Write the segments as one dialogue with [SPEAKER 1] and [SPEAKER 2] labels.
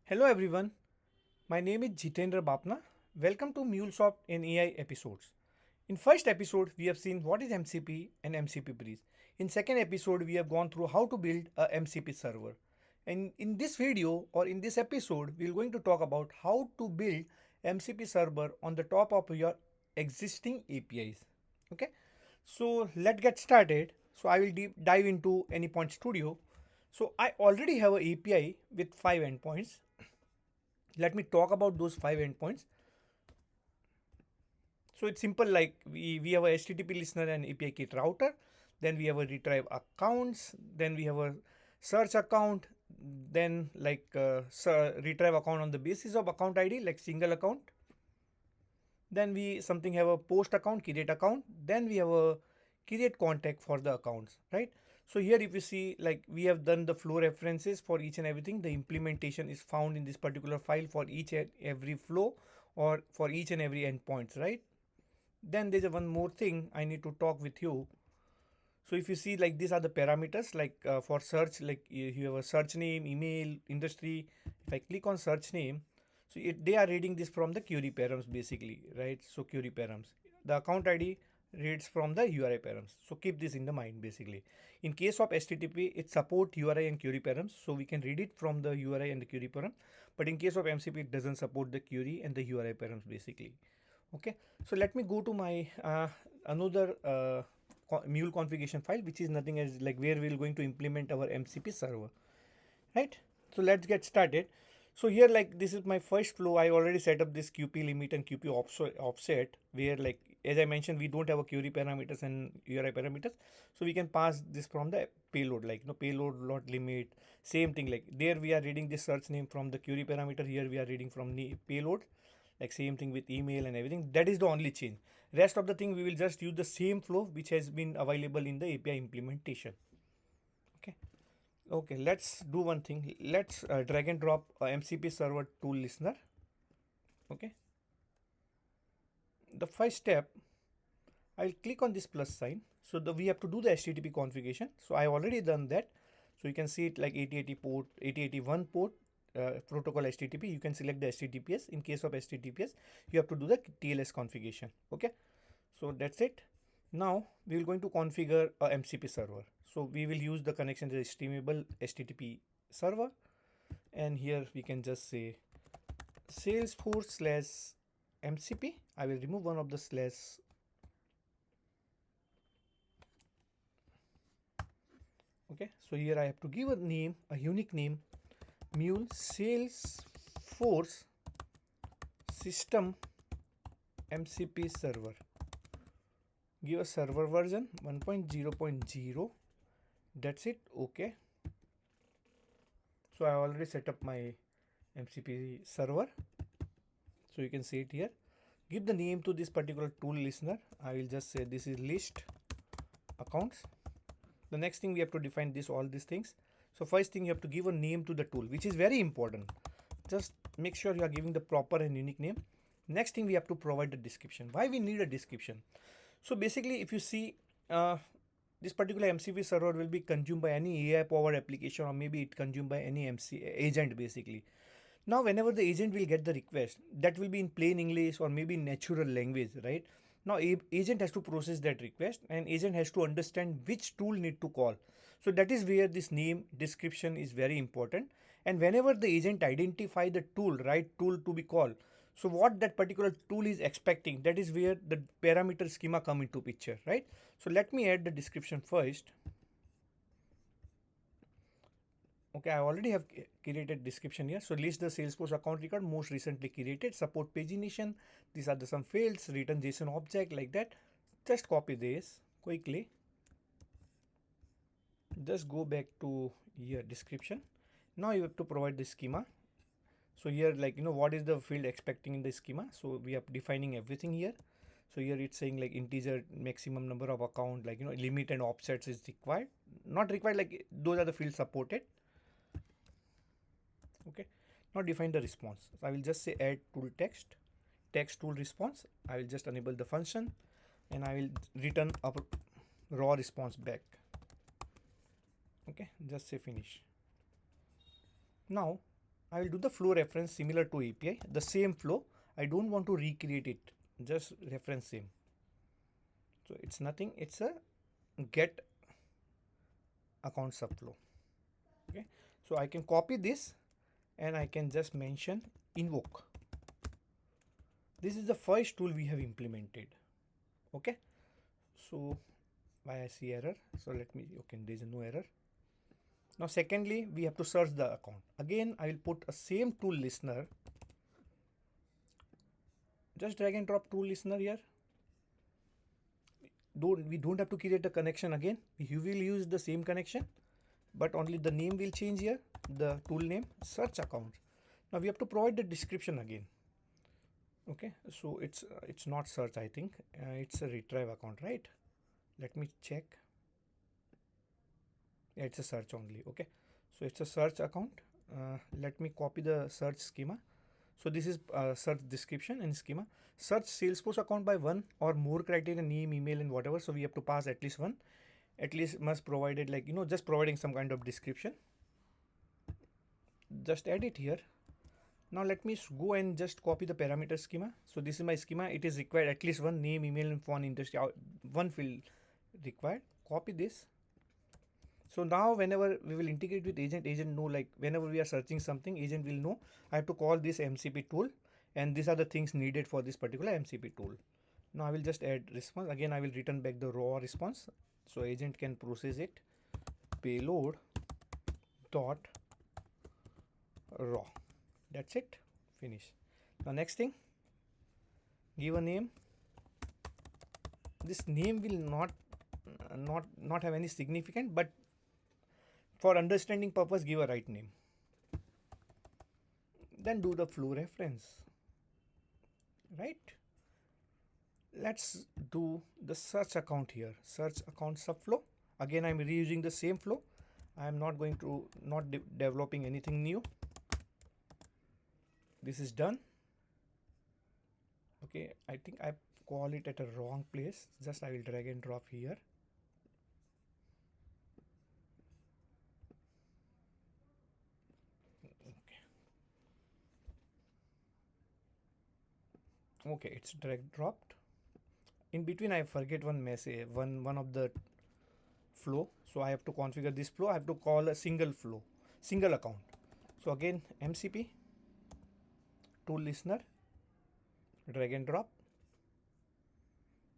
[SPEAKER 1] Hello everyone, my name is Jitendra Bapna. Welcome to MuleSoft and AI episodes. In first episode, we have seen what is MCP and MCP breeze. In second episode, we have gone through how to build a MCP server. And in this video or in this episode, we are going to talk about how to build MCP server on the top of your existing APIs. Okay, so let's get started. So I will dive into Anypoint Studio. So I already have an API with 5 endpoints. Let me talk about those 5 endpoints. So it's simple, like we have a HTTP listener and API kit router, then we have a retrieve accounts, then we have a search account, then retrieve account on the basis of account ID, like single account. Then we something have a post account, create account, then we have a create contact for the accounts, right? So here if you see, like we have done the flow references for each and everything. The implementation is found in this particular file for each and every flow or for each and every endpoints, right? Then there's one more thing I need to talk with you. So if you see, like these are the parameters, like for search, like you have a search name, email, industry. If I click on search name, so they are reading this from the query params basically, right? So query params, the account ID reads from the URI params. So keep this in the mind basically. In case of HTTP, it support URI and query params, so we can read it from the URI and the query param. But in case of MCP, it doesn't support the query and the URI params basically. Okay, so let me go to my another mule configuration file, which is nothing as like where we're going to implement our MCP server, right? So let's get started. So here, like this is my first flow. I already set up this QP limit and QP offset, where like as I mentioned, we don't have a query parameters and URI parameters, so we can pass this from the payload, like payload lot limit. Same thing, like there we are reading the search name from the query parameter. Here we are reading from the payload. Like same thing with email and everything. That is the only change. Rest of the thing we will just use the same flow which has been available in the API implementation. Okay. Okay, let's do one thing. Let's drag and drop MCP server tool listener. Okay. The first step, I'll click on this plus sign. So we have to do the HTTP configuration. So I already done that. So you can see it like 8080 port, 8081 port, protocol HTTP. You can select the HTTPS. In case of HTTPS, you have to do the TLS configuration. Okay. So that's it. Now we will going to configure a MCP server. So we will use the connection to the streamable HTTP server, and here we can just say Salesforce/MCP. I will remove one of the slash. Okay, so here I have to give a name, a unique name, Mule Salesforce System MCP server. Give a server version 1.0.0. That's it. Okay. So I already set up my MCP server. So you can see it here. Give the name to this particular tool listener. I will just say this is list accounts. The next thing we have to define all these things. So first thing, you have to give a name to the tool, which is very important. Just make sure you are giving the proper and unique name. Next thing, we have to provide the description. Why we need a description? So basically, if you see, this particular MCP server will be consumed by any AI powered application, or maybe it consumed by any MC agent basically. Now, whenever the agent will get the request, that will be in plain English or maybe natural language, right? Now, agent has to process that request, and agent has to understand which tool need to call. So that is where this name description is very important. And whenever the agent identify the tool, right tool to be called, so what that particular tool is expecting, that is where the parameter schema come into picture, right? So let me add the description first. Okay, I already have created description here. So list the Salesforce account record most recently created, support pagination. These are some fields, return JSON object, like that. Just copy this quickly. Just go back to your description. Now you have to provide the schema. So here, like, what is the field expecting in the schema? So we are defining everything here. So here it's saying like integer maximum number of account, like, limit and offsets is required. Not required, like those are the fields supported. Okay, now define the response. So I will just say add tool text tool response. I will just enable the function, and I will return a raw response back. Okay, just say finish. Now I will do the flow reference similar to API, the same flow. I don't want to recreate it, just reference same. So it's nothing, it's a get account subflow. Okay, so I can copy this and I can just mention invoke. This is the first tool we have implemented. Okay, so why I see error, so let me, okay, there is no error. Now secondly, we have to search the account. Again, I will put a same tool listener. Just drag and drop tool listener here. We don't have to create a connection again. We will use the same connection, but only the name will change here. The tool name, search account. Now we have to provide the description again. Okay, so it's not search, I think it's a retrieve account, right? Let me check. Yeah, it's a search only. Okay, so it's a search account. Let me copy the search schema. So this is search description and schema. Search Salesforce account by one or more criteria, name, email, and whatever. So we have to pass at least one. At least must provided, like, you know, just providing some kind of description. Just add it here. Now let me go and just copy the parameter schema. So this is my schema. It is required at least one name, email, and phone industry. One field required. Copy this. So now whenever we will integrate with agent know, like whenever we are searching something, agent will know I have to call this MCP tool, and these are the things needed for this particular MCP tool. Now I will just add response. Again, I will return back the raw response so agent can process it. Payload dot raw. That's it. Finish. Now next thing, give a name. This name will not have any significance, but for understanding purpose, give a right name. Then do the flow reference. Right? Let's do the search account here. Search account subflow. Again, I'm reusing the same flow. I am not going to developing anything new. This is done. Okay, I think I call it at a wrong place. Just I will drag and drop here. Okay, it's drag dropped. In between, I forget one message, one of the flow. So I have to configure this flow. I have to call a single flow, single account. So again, MCP tool listener, drag and drop.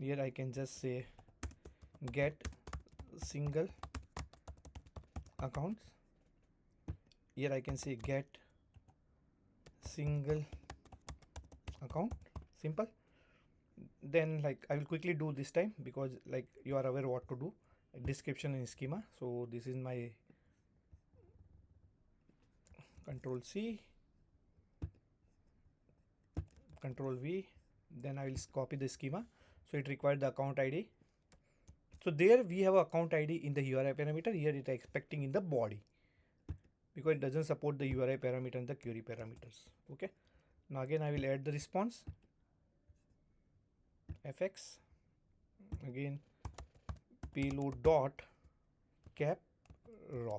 [SPEAKER 1] Here I can just say get single accounts. Here I can say get single account. Simple. Then, like, I will quickly do this time because, like, you are aware what to do. Description and schema. So this is my Control C, Control V. Then I will copy the schema. So it required the account ID. So there we have account ID in the URI parameter. Here it is expecting in the body because it doesn't support the URI parameter and the query parameters. Okay. Now again I will add the response. FX. Again payload dot cap raw.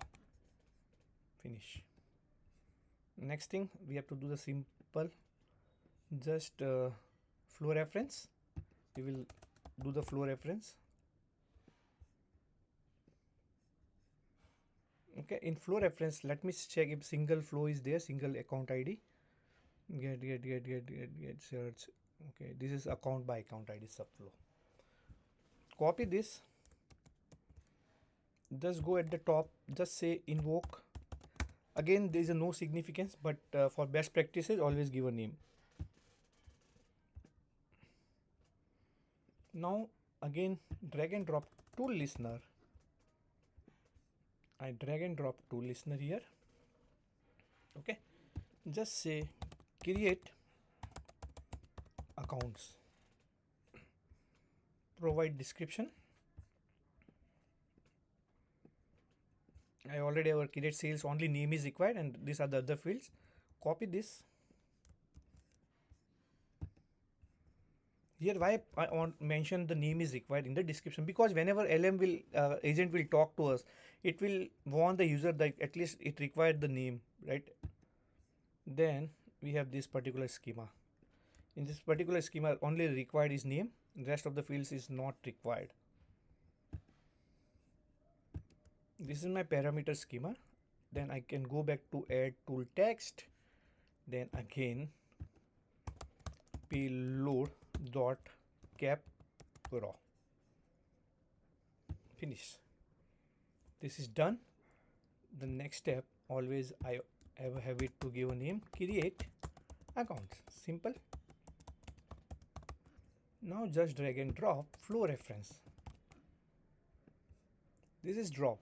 [SPEAKER 1] Finish. Next thing we have to do the simple just flow reference. We will do the flow reference. Okay, in flow reference, let me check if single flow is there, single account ID. Get search. Okay, this is account by account ID subflow. Copy this. Just go at the top, just say invoke. Again, there is no significance, but for best practices, always give a name. Now again, drag and drop tool listener. I drag and drop tool listener here. Okay, just say create accounts. Provide description. I already have create sales, only name is required, and these are the other fields. Copy this. Here why I want mention the name is required in the description, because whenever LM will agent will talk to us, it will warn the user that at least it required the name, right? Then we have this particular schema. In this particular schema, only required is name, rest of the fields is not required. This is my parameter schema. Then I can go back to add tool text, then again payload dot cap raw. Finish. This is done. The next step, always I have it to give a name, create accounts. Simple. Now just drag and drop flow reference. This is drop.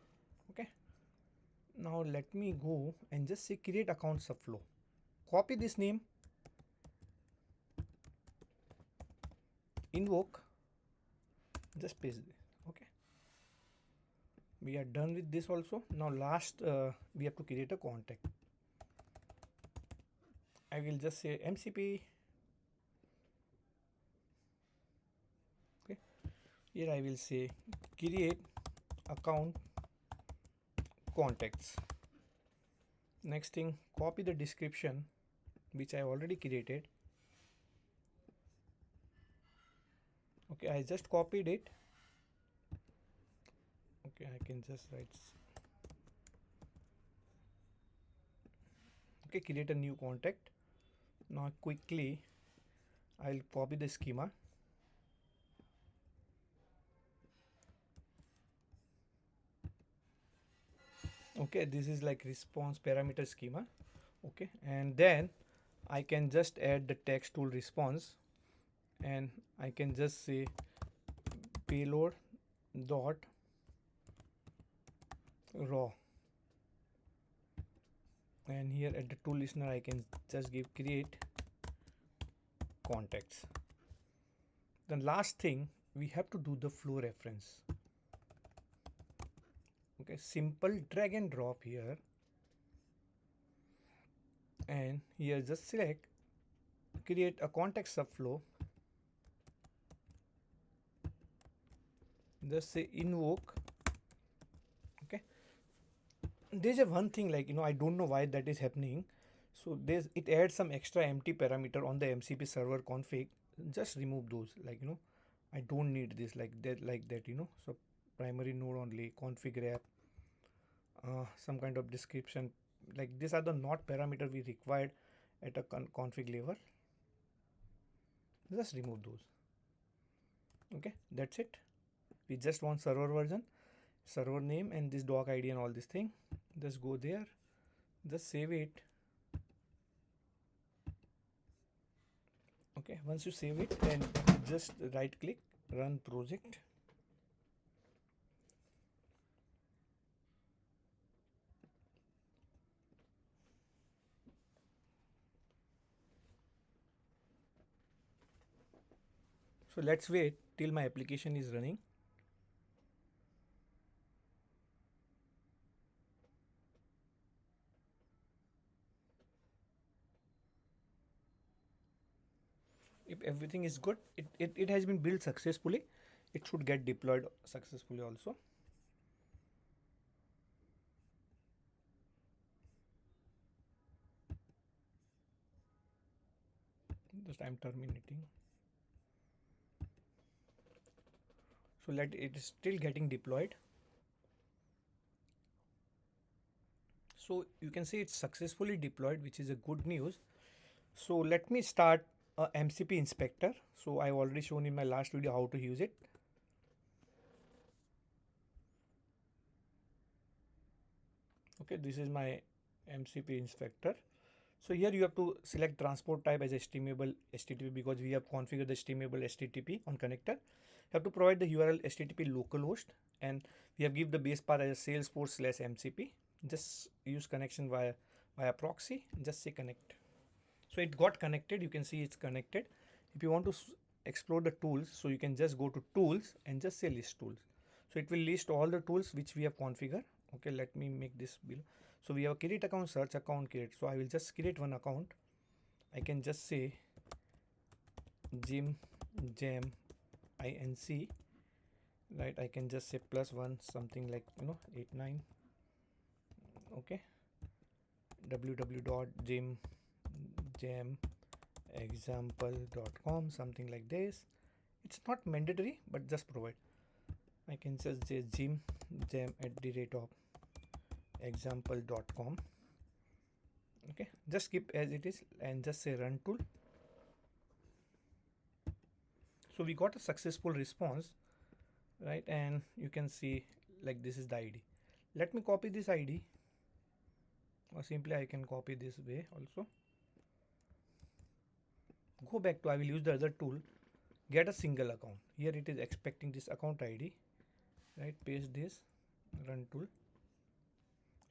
[SPEAKER 1] Okay. Now let me go and just say create account subflow. Copy this name, invoke, just paste it. Okay. We are done with this also. Now last we have to create a contact. I will just say MCP. Okay. Here I will say create account contacts. Next thing, copy the description which I already created. Okay, I just copied it. Okay, I can just write. Okay, create a new contact. Now quickly I'll copy the schema. Okay, this is like response parameter schema. Okay, and then I can just add the text tool response, and I can just say payload dot raw, and here at the tool listener I can just give create contacts. The last thing, we have to do the flow reference. Okay, simple drag and drop here, and here just select create a contact subflow, just say invoke. Okay, there's a one thing, like I don't know why that is happening. So it adds some extra empty parameter on the MCP server config. Just remove those, I don't need this like that. So primary node only, config wrap, some kind of description, like these are the not parameter we required at a config level. Just remove those. Okay, that's it. We just want server version, server name, and this doc ID and all this thing. Just go there, just save it. Okay, once you save it, then just right click, run project. So let's wait till my application is running. If everything is good, it has been built successfully. It should get deployed successfully also. Just I'm terminating. So it is still getting deployed. So you can see it's successfully deployed, which is a good news. So let me start a MCP inspector. So I've already shown in my last video how to use it. Okay, this is my MCP inspector. So here you have to select transport type as HTML HTTP, because we have configured the HTML HTTP on connector. You have to provide the URL HTTP localhost, and we have give the base path as Salesforce/MCP. Just use connection via proxy. Just say connect. So it got connected. You can see it's connected. If you want to explore the tools, so you can just go to tools and just say list tools. So it will list all the tools which we have configured. Okay, let me make this below. So we have create account, search account, create. So I will just create one account. I can just say jam inc, right? I can just say +1 something like 89. Okay, www.jam gem example.com, something like this. It's not mandatory, but just provide. I can just say gem @of example.com. Okay, just keep as it is and just say run tool. So we got a successful response, right? And you can see like this is the ID. Let me copy this ID, or simply I can copy this way also. Go back to, I will use the other tool, get a single account. Here it is expecting this account ID, right? Paste this, run tool.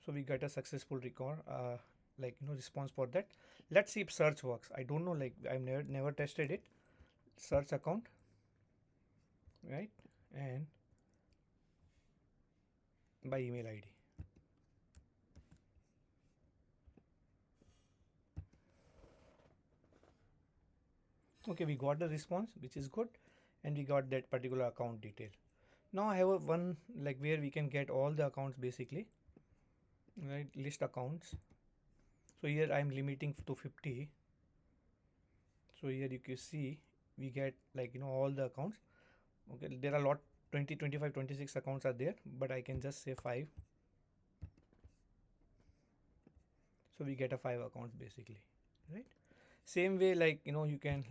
[SPEAKER 1] So we got a successful record, response for that. Let's see if search works. I don't know, like I've never tested it. Search account, right? And by email ID. Okay, we got the response, which is good, and we got that particular account detail. Now I have a one like where we can get all the accounts basically, right? List accounts. So here I am limiting to 50. So here you can see we get all the accounts. Okay, there are a lot, 20, 25, 26 accounts are there, but I can just say 5. So we get a 5 accounts basically, right? Same way, you can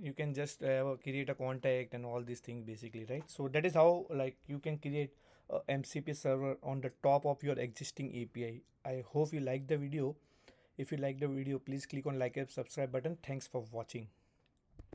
[SPEAKER 1] you can just create a contact and all these things basically, right? So that is how you can create a MCP server on the top of your existing API. I hope you like the video. If you like the video, please click on like and subscribe button. Thanks for watching.